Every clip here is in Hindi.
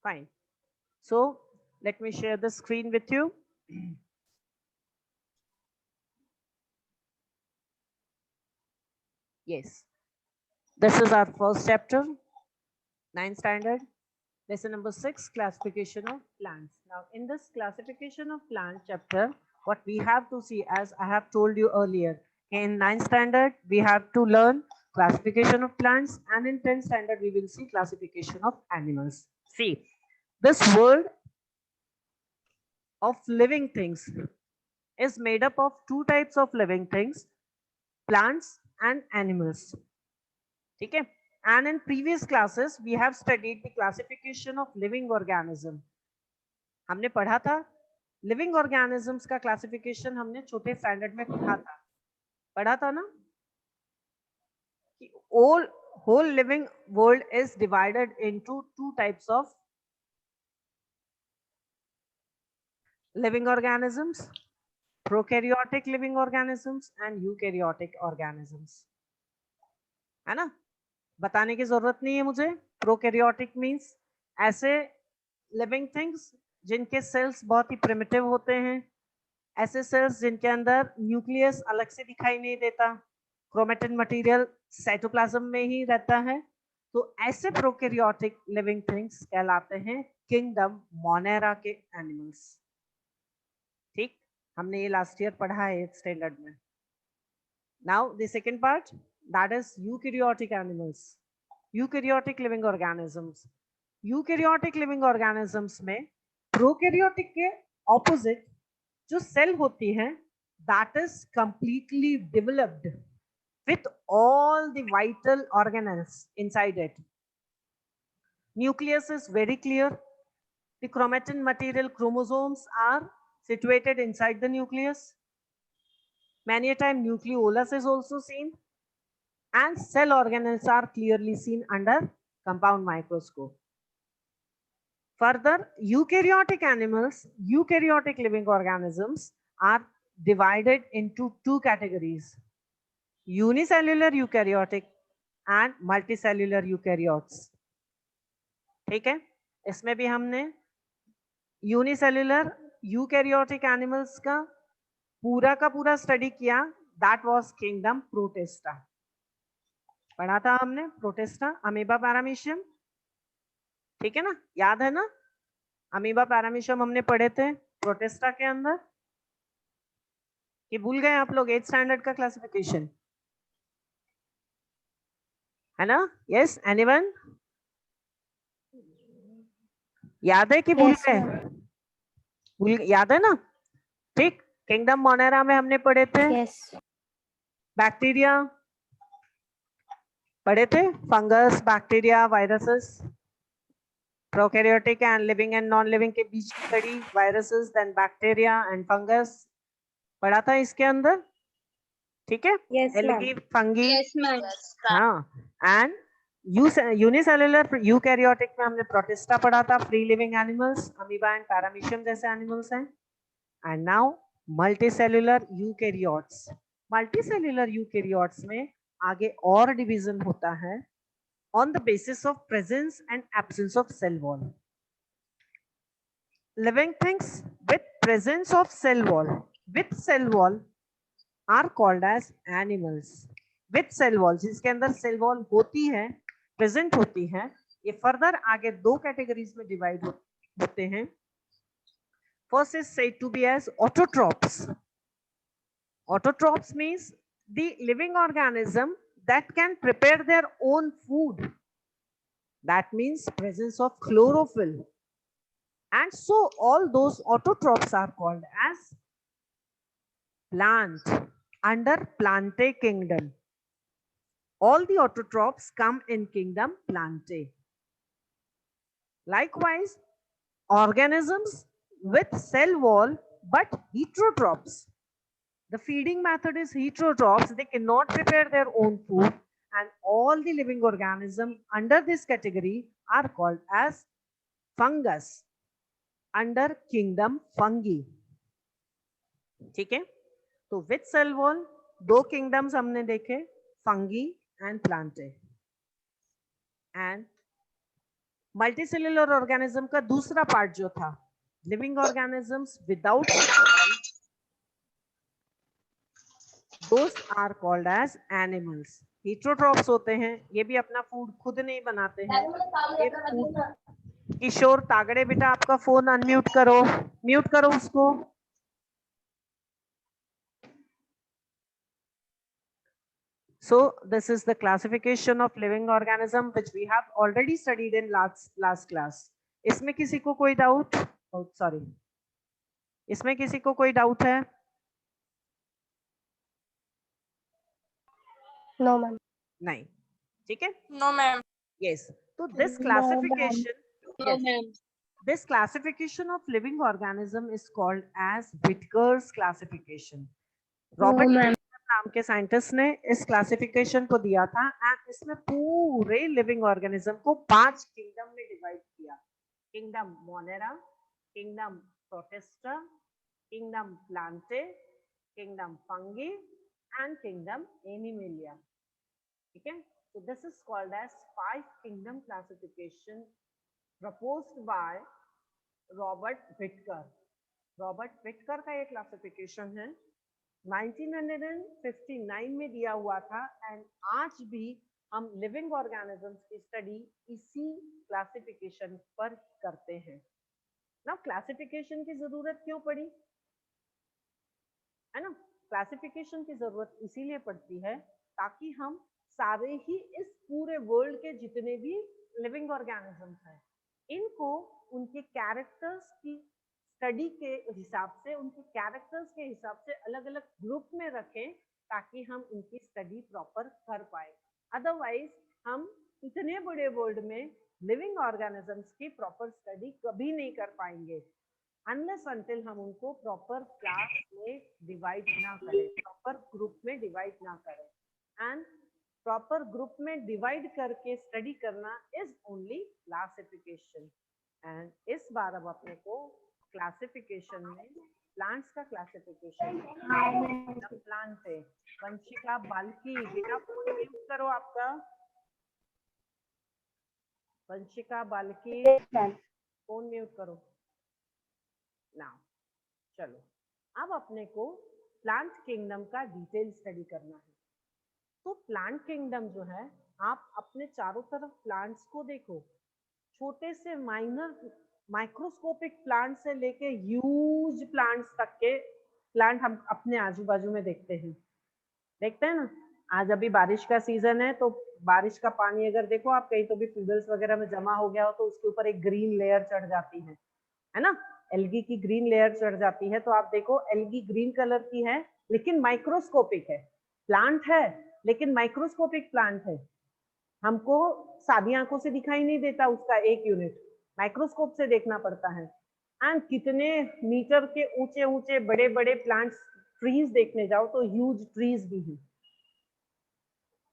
Fine. So let me share the screen with you. Yes, this is our first chapter, 9th standard, lesson number 6, classification of plants. Now, in this classification of plant chapter, what we have to see, as I have told you earlier, in 9th standard, we have to learn classification of plants, and in 10th standard, we will see classification of animals. See, this world of living things is made up of two types of living things, plants and animals. Okay? And in previous classes, we have studied the classification of living organism. हमने पढ़ा था लिविंग ऑर्गेनिजम्स का क्लासिफिकेशन, हमने छोटे स्टैंडर्ड में पढ़ा था ना कि all whole living world is divided into two types of living organisms, prokaryotic living organisms and eukaryotic organisms. है ना, बताने की जरूरत नहीं है मुझे. प्रोकैरियोटिक मींस ऐसे लिविंग थिंग्स जिनके सेल्स बहुत ही प्रिमिटिव होते हैं, ऐसे सेल्स जिनके अंदर न्यूक्लियस अलग से दिखाई नहीं देता, क्रोमेटिन मटेरियल साइटोप्लाज्म में ही रहता है. तो ऐसे प्रोकैरियोटिक लिविंग थिंग्स कहलाते हैं किंगडम मोनेरा के एनिमल्स. ठीक, हमने ये लास्ट ईयर पढ़ा है 8th स्टैंडर्ड में. Now the second part, that is eukaryotic animals, eukaryotic living organisms. eukaryotic living organisms में prokaryotic के opposite जो सेल होती है, that is completely developed with all the vital organelles inside it. Nucleus is very clear. The chromatin material chromosomes are situated inside the nucleus. Many a time nucleolus is also seen, and cell organelles are clearly seen under compound microscope. Further, eukaryotic animals, eukaryotic living organisms are divided into two categories: unicellular eukaryotic and multicellular eukaryotes. ठीक है, इसमें भी हमने यूनिसेल्युलर यूकैरियोटिक एनिमल्स का पूरा स्टडी किया. That was kingdom protista. पढ़ा था हमने प्रोटिस्टा, अमीबा पैरामीशियम. ठीक है ना, याद है ना, अमीबा पैरामीशियम हमने पढ़े थे प्रोटिस्टा के अंदर. ये भूल गए आप लोग 8th स्टैंडर्ड का क्लासिफिकेशन, है ना? यस, एनीवन याद है कि भूल गए? भूल, याद है ना? ठीक, किंगडम मोनेरा में हमने पढ़े थे बैक्टीरिया, पढ़े थे fungus, bacteria, viruses. Prokaryotic and living and non living के बीच की कड़ी viruses, then bacteria and fungus पढ़ा था इसके अंदर. ठीक है, एल्गी, फंगी. हाँ, एंड यूनिसेल्युलर यूकैरियोटिक में हमने प्रोटिस्टा पढ़ा था, free living animals, amoeba and paramecium जैसे एनिमल्स हैं. And now multicellular eukaryotes. Multicellular eukaryotes में आगे और डिवीजन होता है on the basis of presence and absence of cell wall. Living things with presence of cell wall, with cell wall are called as animals. With cell wall, जिसके अंदर cell wall होती है, present होती है, ये further आगे दो categories में divide होते हैं. First is said to be as autotrophs. Autotrophs means the living organism that can prepare their own food. That means presence of chlorophyll. And so all those autotrophs are called as plant under Plantae kingdom. All the autotrophs come in kingdom Plantae. Likewise, organisms with cell wall but heterotrophs. The feeding method is heterotrophs. They cannot prepare their own food, and all the living organisms under this category are called as fungus under kingdom fungi. ठीक है, तो विथ सेल वॉल दो किंगडम्स हमने देखे, fungi and plantae. And multicellular organism का दूसरा पार्ट जो था, living organisms without those are called as animals. Heterotrophs होते हैं, ये भी अपना फूड खुद नहीं बनाते हैं, ये फूड। किशोर तागड़े बेटा आपका फोन अनम्यूट करो, म्यूट करो उसको। So this is the classification of living organism which we have already studied in last class. इसमें किसी को कोई डाउट? सॉरी, इसमें किसी को कोई डाउट है? No ma'am. नहीं, ठीक है। No ma'am. Yes. So this classification, yes, this classification of living organism is called as Whittaker's classification. Robert Whittaker नाम के साइंटिस्ट ने इस क्लासिफिकेशन को दिया था एंड इसमें पूरे लिविंग ऑर्गेनिज्म को 5 किंगडम में डिवाइड किया। Kingdom Monera, kingdom protista, kingdom Plantae, kingdom fungi and kingdom animalia. ठीक है, so this is called as 5 kingdom classification proposed by Robert Whittaker. Robert Whittaker का ये क्लासिफिकेशन है, 1959 में दिया हुआ था एंड आज भी हम लिविंग ऑर्गेनिजम्स की स्टडी इसी क्लासिफिकेशन पर करते हैं। ना क्लासिफिकेशन की जरूरत क्यों पड़ी, है ना? क्लासिफिकेशन की जरूरत इसीलिए पड़ती है ताकि हम सारे ही इस पूरे वर्ल्ड के जितने भी लिविंग ऑर्गेनिजम्स हैं, इनको उनके कैरेक्टर्स की स्टडी के हिसाब से, उनके कैरेक्टर्स के हिसाब से अलग अलग ग्रुप में रखें ताकि हम उनकी स्टडी प्रॉपर कर पाए। अदरवाइज हम इतने बड़े वर्ल्ड में लिविंग ऑर्गेनिजम्स की प्रॉपर स्टडी कभी नहीं कर पाएंगे अनलेस अनटिल हम उनको प्रॉपर क्लास में डिवाइड ना करें, प्रॉपर ग्रुप में डिवाइड ना करें। एंड प्रॉपर ग्रुप में डिवाइड करके स्टडी करना इज ओनली क्लासिफिकेशन। एंड इस बार अब अपने को क्लासिफिकेशन में प्लांट्स का क्लासिफिकेशन प्लांट है। वंशिका बाल्की बेटा फोन म्यूट करो आपका। वंशिका बाल्की फोन म्यूट करो नाउ। चलो अब अपने को प्लांट किंगडम का डिटेल स्टडी करना है। तो प्लांट किंगडम जो है, आप अपने चारों तरफ प्लांट्स को देखो, छोटे से माइनर माइक्रोस्कोपिक प्लांट से लेके ह्यूज प्लांट्स तक के प्लांट हम अपने आजू बाजू में देखते हैं ना। आज अभी बारिश का सीजन है, तो बारिश का पानी अगर देखो आप कहीं तो भी पुडल्स वगैरह में जमा हो गया हो तो उसके ऊपर एक ग्रीन लेयर चढ़ जाती है ना, एल्गी की ग्रीन लेयर चढ़ जाती है। तो आप देखो एल्गी ग्रीन कलर की है लेकिन माइक्रोस्कोपिक है, प्लांट है लेकिन माइक्रोस्कोपिक प्लांट है, हमको सादी आंखों से दिखाई नहीं देता उसका एक यूनिट, माइक्रोस्कोप से देखना पड़ता है। एंड कितने मीटर के ऊंचे ऊंचे बड़े बड़े प्लांट्स, ट्रीज देखने जाओ तो ह्यूज ट्रीज भी हैं,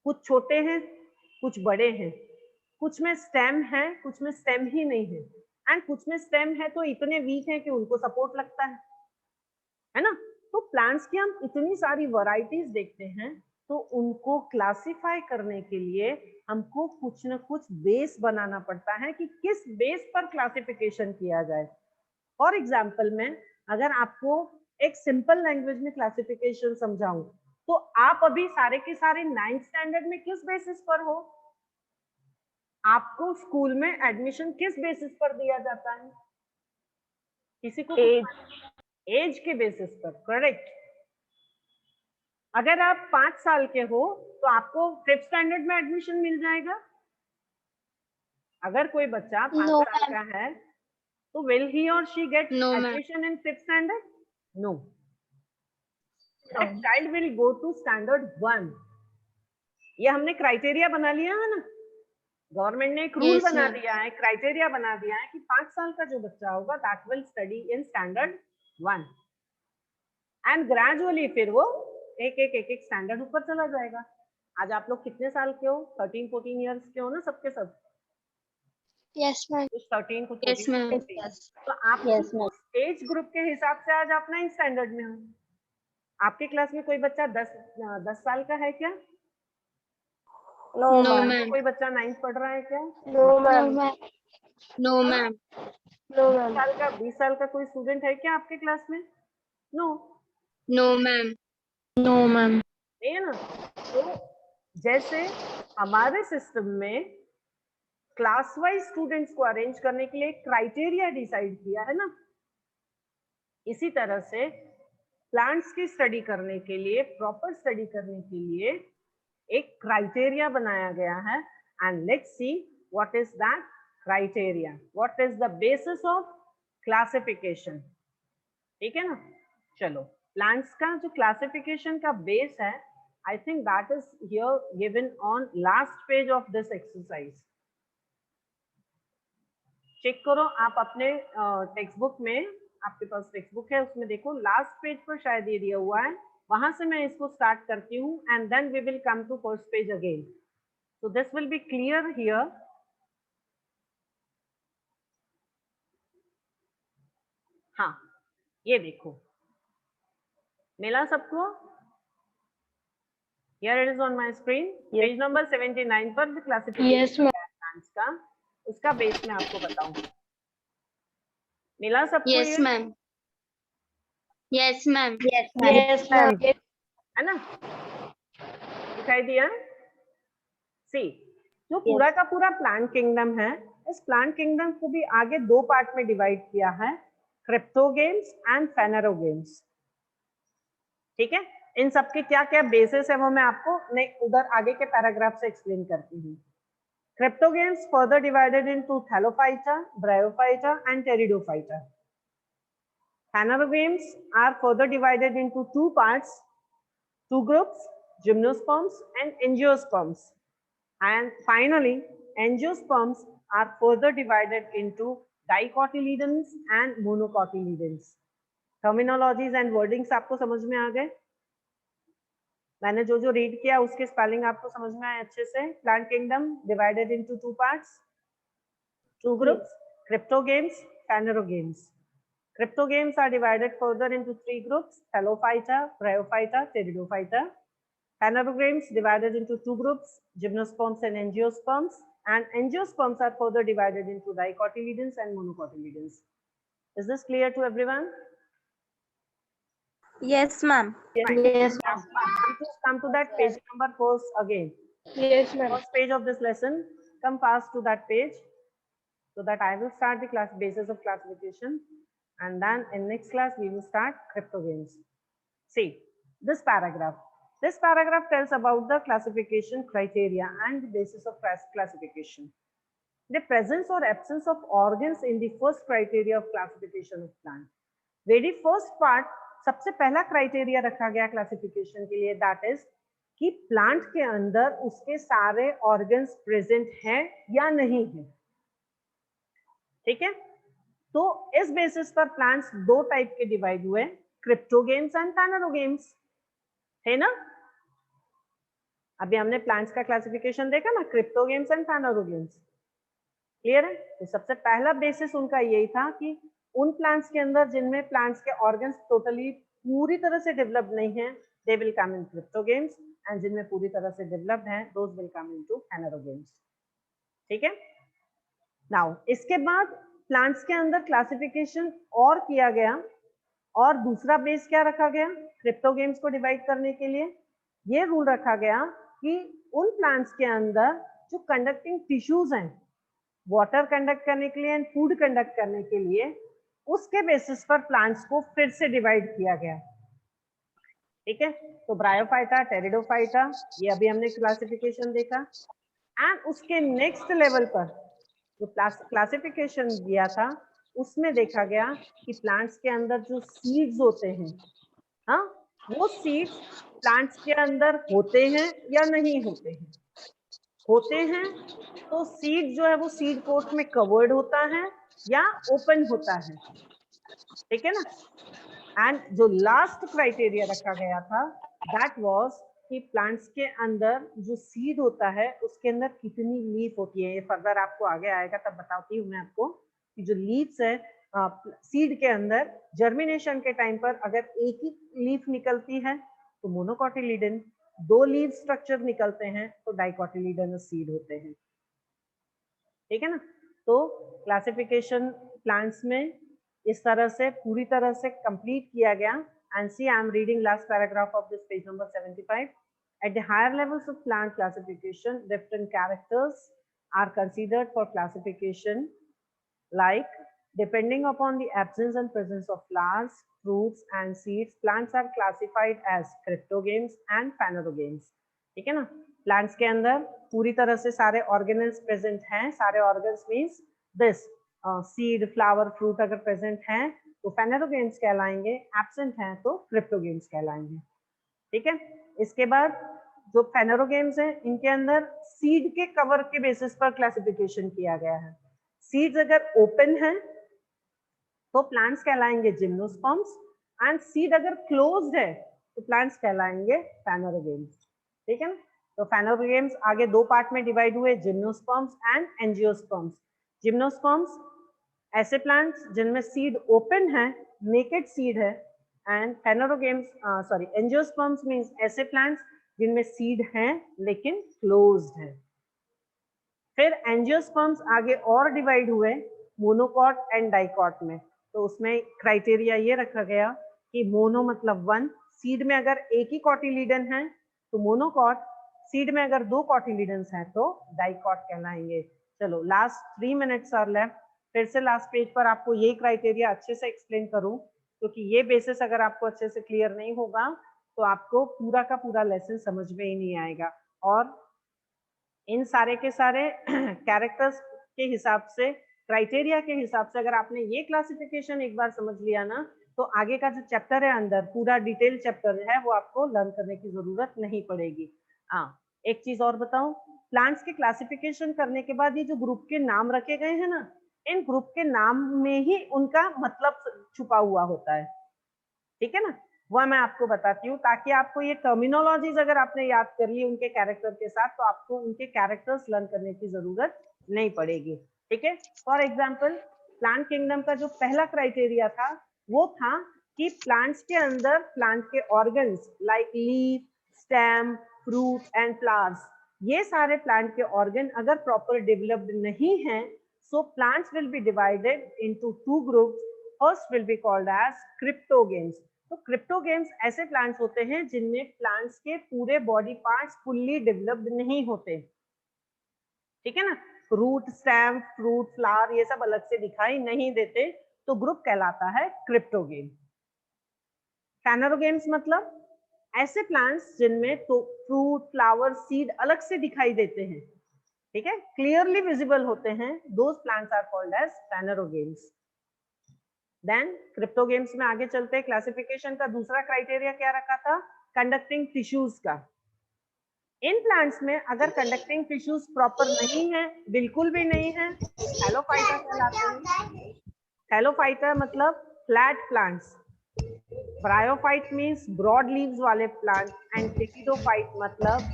कुछ छोटे हैं कुछ बड़े हैं, कुछ में स्टेम है कुछ में स्टेम ही नहीं है, एंड कुछ में स्टेम है तो इतने वीक है कि उनको सपोर्ट लगता है ना। तो प्लांट्स की हम इतनी सारी वैरायटीज देखते हैं, तो उनको क्लासिफाई करने के लिए हमको कुछ न कुछ बेस बनाना पड़ता है कि किस बेस पर क्लासिफिकेशन किया जाए। फॉर एग्जाम्पल में अगर आपको एक सिंपल लैंग्वेज में क्लासिफिकेशन समझाऊं, तो आप अभी सारे के सारे 9th स्टैंडर्ड में किस बेसिस पर हो? आपको स्कूल में एडमिशन किस बेसिस पर दिया जाता है? किसी को एज के बेसिस पर, करेक्ट। अगर आप 5 साल के हो तो आपको 5th स्टैंडर्ड में एडमिशन मिल जाएगा। अगर कोई बच्चा 5 साल का है तो विल ही और she get admission in 5th standard? No, that child will go to standard 1। ये हमने क्राइटेरिया बना लिया है ना, गवर्नमेंट ने एक रूल बना दिया है, क्राइटेरिया बना दिया है कि 5 साल का जो बच्चा होगा that will study in standard 1 and gradually फिर वो एक स्टैंडर्ड ऊपर चला जाएगा। आज आप लोग कितने साल के हो? 13-14 इयर्स के हो ना सबके सब? Yes ma'am. 13 को 14 तो आप एज ग्रुप के हिसाब से आज आप 9th स्टैंडर्ड में हो। आपके क्लास में कोई बच्चा 10 साल का है क्या? No ma'am. कोई बच्चा 9th पढ़ रहा है क्या? No ma'am. No, ma'am. No, ma'am. 20 साल का कोई स्टूडेंट है क्या आपके क्लास में? No, No, ma'am. No, ma'am. नहीं है ना। तो जैसे हमारे सिस्टम में क्लास वाइज स्टूडेंट्स को अरेंज करने के लिए क्राइटेरिया डिसाइड किया है ना, इसी तरह से प्लांट्स की स्टडी करने के लिए, प्रॉपर स्टडी करने के लिए एक क्राइटेरिया बनाया गया है। And let's see what is that criteria, what is the basis of classification. ठीक है ना। चलो, प्लांट्स का जो क्लासिफिकेशन का बेस है, I think that is here given on last page of this exercise. Check करो आप अपने टेक्स्ट बुक में, आपके पास टेक्स्ट बुक है उसमें देखो, लास्ट पेज पर शायद ये दिया हुआ है, वहां से मैं इसको स्टार्ट करती हूँ and then we will come to first page again. So this will be clear here. हाँ, ये देखो, मिला सबको? Here it is on my screen. Yes. Page number 79 पर जो क्लासिफिकेशन Yes, ma'am. प्लांट्स का, उसका बेस मैं आपको बताऊं। मिला सबको? Yes, ये ma'am. Yes, ma'am. Yes, ma'am. Yes, ma'am. है ना, दिखाई दिया? सी, जो पूरा का पूरा प्लांट किंगडम है, इस प्लांट किंगडम को भी आगे दो पार्ट में डिवाइड किया है, क्रिप्टोगेम्स एंड फेनेरोगेम्स। ठीक है, इन सबके क्या क्या बेसिस है वो मैं आपको उधर आगे के पैराग्राफ से एक्सप्लेन करती हूँ। Cryptogames further divided into Thallophyta, Bryophyta, and Pteridophyta. Phanerogames are further divided into two parts, two groups, Gymnosperms and Angiosperms. And finally, Angiosperms are further divided into dicotyledons and monocotyledons. Terminologies and wordings आपको समझ में आ गए? मैंने जो जो रीड किया उसके स्पेलिंग आपको समझ में आए अच्छे से? Plant kingdom divided into two parts, two groups, cryptogames, phanerogames. Cryptogames are divided further into three groups, Thallophyta, Bryophyta, Pteridophyta. Phanerogames divided into two groups, Gymnosperms and Angiosperms. And Angiosperms are further divided into dicotyledons and monocotyledons. Is this clear to everyone? Yes, ma'am. Fine. Yes, Now, come to that page number first again. Yes, ma'am. First page of this lesson. Come fast to that page, so that I will start the class basis of classification, and then in next class we will start cryptogames. See this paragraph. This paragraph tells about the classification criteria and the basis of classification. The presence or absence of organs in the first criteria of classification of plant. Very first part, सबसे पहला क्राइटेरिया रखा गया क्लासिफिकेशन के लिए, दैट इज कि प्लांट के अंदर उसके सारे ऑर्गन्स प्रेजेंट हैं या नहीं है। ठीक है, तो इस बेसिस पर प्लांट्स दो टाइप के डिवाइड हुए, क्रिप्टोगेम्स एंड पैनेरोगेम्स, है ना। अभी हमने प्लांट्स का क्लासिफिकेशन देखा ना, क्रिप्टोगेम्स एंड पैनेरोगेम्स, क्लियर है। तो सबसे पहला बेसिस उनका यही था कि उन प्लांट्स के अंदर जिनमें प्लांट्स के ऑर्गन्स टोटली पूरी तरह से डेवलप नहीं है, they will come in cryptogams, and जिनमें पूरी तरह से डेवलप्ड हैं, दोज विल कम इनटू पैनेरोगेम्स। ठीक है, नाउ इसके बाद प्लांट्स के अंदर क्लासिफिकेशन और किया गया, और दूसरा बेस क्या रखा गया क्रिप्टोगेम्स को डिवाइड करने के लिए? ये रूल रखा गया कि उन प्लांट्स के अंदर जो कंडक्टिंग टिश्यूज हैं, वाटर कंडक्ट करने के लिए एंड फूड कंडक्ट करने के लिए, उसके बेसिस पर प्लांट्स को फिर से डिवाइड किया गया। ठीक है, तो ब्रायोफाइटा, टेरिडोफाइटा, ये अभी हमने क्लासिफिकेशन देखा। एंड उसके नेक्स्ट लेवल पर जो क्लासिफिकेशन दिया था, उसमें देखा गया कि प्लांट्स के अंदर जो सीड्स होते हैं, हाँ, वो सीड्स प्लांट्स के अंदर होते हैं या नहीं होते हैं। होते हैं तो सीड जो है वो सीड कोट में कवर्ड होता है या ओपन होता है। ठीक है ना। एंड जो लास्ट क्राइटेरिया रखा गया था, दैट वाज कि प्लांट्स के अंदर जो सीड होता है उसके अंदर कितनी लीफ होती है। ये फर्दर आपको आगे आएगा तब बताती हूँ मैं आपको कि जो लीव्स है सीड के अंदर, जर्मिनेशन के टाइम पर अगर एक ही लीफ निकलती है तो मोनोकोटिलीडन, दो लीव स्ट्रक्चर निकलते हैं तो डाइकोटिलीडनस सीड होते हैं। ठीक है ना। तो क्लासिफिकेशन प्लांट्स में इस तरह से पूरी तरह से कंप्लीट किया गया. And see I am reading last paragraph of this page number 75. At the higher levels of plant classification, different characters are considered for classification, like depending upon the absence and presence of flowers, fruits and seeds, plants are classified as cryptogames and phanerogames. ठीक है ना. प्लांट्स के अंदर पूरी तरह से सारे ऑर्गेनल्स प्रेजेंट हैं. सारे organs means this seed, flower, fruit अगर प्रेजेंट हैं तो phanerogames कहलाएंगे. एब्सेंट हैं तो cryptogames कहलाएंगे. ठीक है. इसके बाद जो phanerogames हैं इनके अंदर सीड के कवर के बेसिस पर क्लासिफिकेशन किया गया है. सीड्स अगर ओपन हैं तो प्लांट्स कहलाएंगे जिम्नोस्पर्म्स, एंड सीड अगर क्लोज्ड है तो प्लांट्स कहलाएंगे phanerogames. ठीक है ना. तो phanerogames आगे दो पार्ट में डिवाइड हुए, जिम्नोस्पर्म्स एंड एंजियोस्पर्म्स. जिम्नोस्पर्म्स ऐसे प्लांट्स जिनमें सीड ओपन है, नेकेड सीड है, एंड phanerogames एंजियोस्पर्म्स मींस ऐसे प्लांट्स जिनमें सीड हैं लेकिन क्लोज्ड है. फिर एंजियोस्पर्म्स आगे और डिवाइड हुए मोनोकॉट एंड डाइकॉट में. तो उसमें क्राइटेरिया ये रखा गया कि मोनो मतलब वन, सीड में अगर एक ही कॉटिलीडन है तो मोनोकॉट, सीड में अगर दो कॉटिलीडन्स हैं तो डाइकॉट कहलाएंगे. चलो लास्ट 3 मिनट्स आर लेफ्ट. फिर से लास्ट पेज पर आपको ये क्राइटेरिया अच्छे से एक्सप्लेन करूं, क्योंकि ये बेसिस अगर आपको अच्छे से क्लियर नहीं होगा तो आपको पूरा का पूरा लेसन समझ में ही नहीं आएगा. और इन सारे के सारे कैरेक्टर्स के हिसाब से, क्राइटेरिया के हिसाब से अगर आपने ये क्लासिफिकेशन एक बार समझ लिया ना, तो आगे का जो चैप्टर है अंदर पूरा डिटेल चैप्टर है वो आपको लर्न करने की जरूरत नहीं पड़ेगी. हाँ, एक चीज और बताऊं, प्लांट्स के क्लासिफिकेशन करने के बाद ये जो ग्रुप के नाम रखे गए हैं ना, इन ग्रुप के नाम में ही उनका मतलब छुपा हुआ होता है. ठीक है ना. वह मैं आपको बताती हूँ ताकि आपको ये टर्मिनोलॉजीज अगर आपने याद कर ली उनके कैरेक्टर के साथ तो आपको उनके कैरेक्टर्स लर्न करने की जरूरत नहीं पड़ेगी. ठीक है. फॉर एग्जाम्पल प्लांट किंगडम का जो पहला क्राइटेरिया था वो था कि प्लांट्स के अंदर प्लांट के organs like leaf, stem, fruit and flowers, ये सारे प्लांट के ऑर्गन अगर प्रॉपर डेवलप्ड नहीं है, so plants will be divided into two groups. First will be called as cryptogames. तो क्रिप्टोगेम्स ऐसे प्लांट्स होते हैं जिनमें प्लांट्स के पूरे बॉडी पार्ट्स फुल्ली डेवलप्ड नहीं होते. ठीक है ना. रूट, स्टेम, फ्रूट, फ्लावर ये सब अलग से दिखाई नहीं देते, तो ग्रुप कहलाता है क्रिप्टोगेम. phanerogames मतलब ऐसे प्लांट्स जिनमें तो फ्रूट, फ्लावर, सीड अलग से दिखाई देते हैं. ठीक है, क्लियरली विजिबल होते हैं. Those plants are called as phanerogames. Then cryptogams में आगे चलते हैं. क्लासिफिकेशन का दूसरा क्राइटेरिया क्या रखा था? कंडक्टिंग टिश्यूज का. इन प्लांट्स में अगर कंडक्टिंग टिश्यूज प्रॉपर नहीं है, बिल्कुल भी नहीं है, तो थैलोफाइटा कहलाते हैं. थैलोफाइटा मतलब flat plants. Bryophyte means broad leaves वाले प्लांट, एंड टेकिडोफाइट मतलब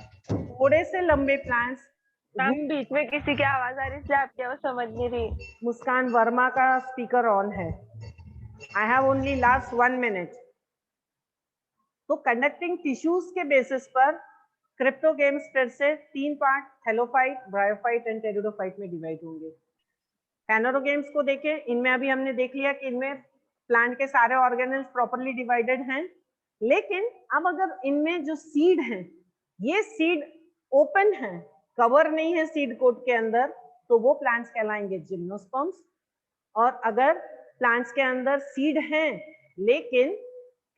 थोड़े से लंबे प्लांट्स. मैम बीच में किसी की आवाज आ रही इसलिए आपकी आवाज समझ नहीं रही. मुस्कान वर्मा का स्पीकर ऑन है. I have only last 1 minute. तो कंडक्टिंग टिश्यूज के बेसिस पर क्रिप्टोगेम्स फिर से 3 part thallophyte, bryophyte and pteridophyte में डिवाइड होंगे. phanerogames को देखें, इनमें अभी हमने देख लिया कि इनमें प्लांट के सारे ऑर्गेनल्स प्रॉपरली डिवाइडेड हैं, लेकिन अब अगर इनमें जो सीड हैं, ये सीड ओपन है, कवर नहीं है सीड कोट के अंदर, तो वो प्लांट्स कहलाएंगे जिम्नोस्पर्म्स. और अगर प्लांट्स के अंदर सीड हैं लेकिन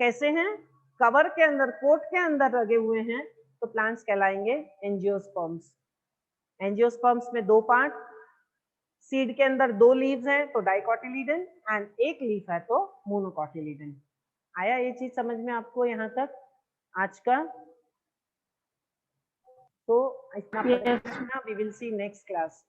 कैसे हैं, कवर के अंदर, कोट के अंदर लगे हुए हैं, तो प्लांट्स कहलाएंगे एंजियोस्पर्म्स. एंजियोस्पर्म्स में दो पार्ट, सीड के अंदर 2 लीव्स हैं तो डाइकोटिलीडन, एंड एक लीफ है तो मोनोकोटिलीडन. आया ये चीज समझ में आपको यहाँ तक आज का? तो इतना we will see next class.